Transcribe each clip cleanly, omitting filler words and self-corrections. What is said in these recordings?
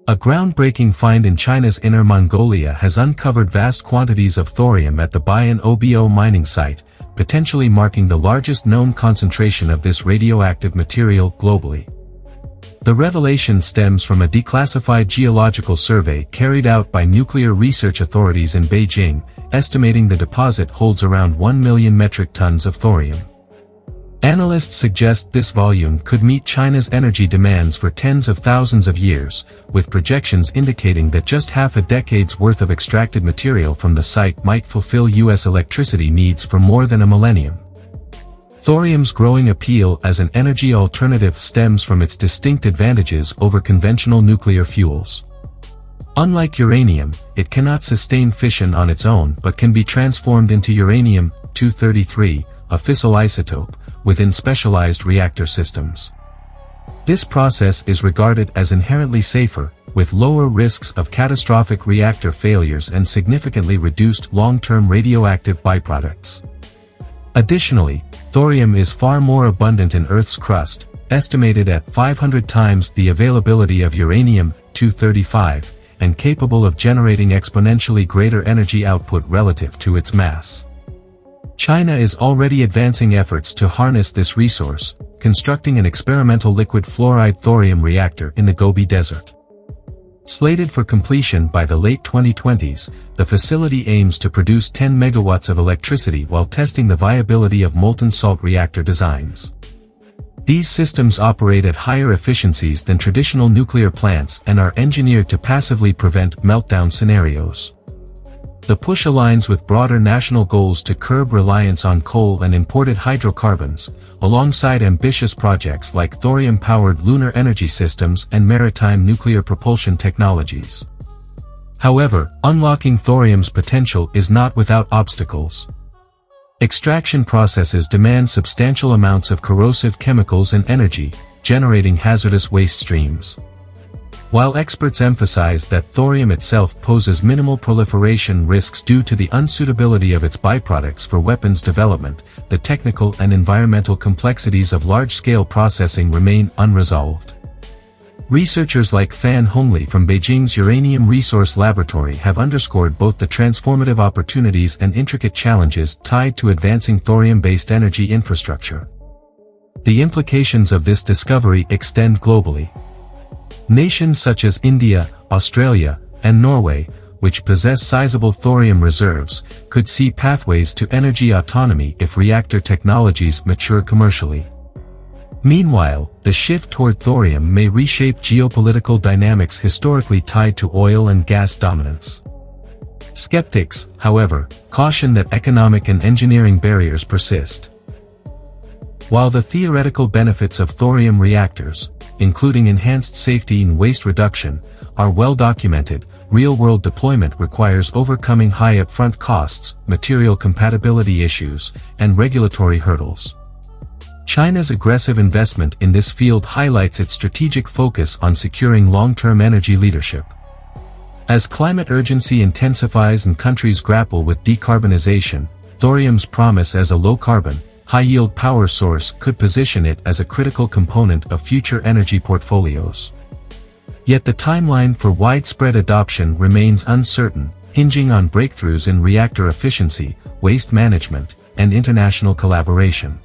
A groundbreaking find in China's Inner Mongolia has uncovered vast quantities of thorium at the Bayan Obo mining site, potentially marking the largest known concentration of this radioactive material globally. The revelation stems from a declassified geological survey carried out by nuclear research authorities in Beijing, estimating the deposit holds around 1 million metric tons of thorium. Analysts suggest this volume could meet China's energy demands for tens of thousands of years, with projections indicating that just half a decade's worth of extracted material from the site might fulfill U.S. electricity needs for more than a millennium. Thorium's growing appeal as an energy alternative stems from its distinct advantages over conventional nuclear fuels. Unlike uranium, it cannot sustain fission on its own but can be transformed into uranium-233, a fissile isotope, within specialized reactor systems. This process is regarded as inherently safer, with lower risks of catastrophic reactor failures and significantly reduced long-term radioactive byproducts. Additionally, thorium is far more abundant in Earth's crust, estimated at 500 times the availability of uranium-235, and capable of generating exponentially greater energy output relative to its mass. China is already advancing efforts to harness this resource, constructing an experimental liquid fluoride thorium reactor in the Gobi Desert. Slated for completion by the late 2020s, the facility aims to produce 10 megawatts of electricity while testing the viability of molten salt reactor designs. These systems operate at higher efficiencies than traditional nuclear plants and are engineered to passively prevent meltdown scenarios. The push aligns with broader national goals to curb reliance on coal and imported hydrocarbons, alongside ambitious projects like thorium-powered lunar energy systems and maritime nuclear propulsion technologies. However, unlocking thorium's potential is not without obstacles. Extraction processes demand substantial amounts of corrosive chemicals and energy, generating hazardous waste streams. While experts emphasize that thorium itself poses minimal proliferation risks due to the unsuitability of its byproducts for weapons development, the technical and environmental complexities of large-scale processing remain unresolved. Researchers like Fan Hongli from Beijing's Uranium Resource Laboratory have underscored both the transformative opportunities and intricate challenges tied to advancing thorium-based energy infrastructure. The implications of this discovery extend globally. Nations such as India, Australia, and Norway, which possess sizable thorium reserves, could see pathways to energy autonomy if reactor technologies mature commercially. Meanwhile, the shift toward thorium may reshape geopolitical dynamics historically tied to oil and gas dominance. Skeptics, however, caution that economic and engineering barriers persist. While the theoretical benefits of thorium reactors, including enhanced safety and waste reduction, are well documented, real-world deployment requires overcoming high upfront costs, material compatibility issues, and regulatory hurdles. China's aggressive investment in this field highlights its strategic focus on securing long-term energy leadership. As climate urgency intensifies and countries grapple with decarbonization, thorium's promise as a low-carbon, high-yield power source could position it as a critical component of future energy portfolios. Yet the timeline for widespread adoption remains uncertain, hinging on breakthroughs in reactor efficiency, waste management, and international collaboration.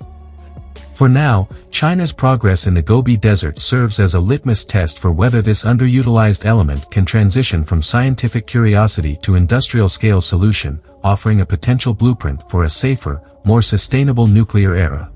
For now, China's progress in the Gobi Desert serves as a litmus test for whether this underutilized element can transition from scientific curiosity to industrial-scale solution, offering a potential blueprint for a safer, more sustainable nuclear era.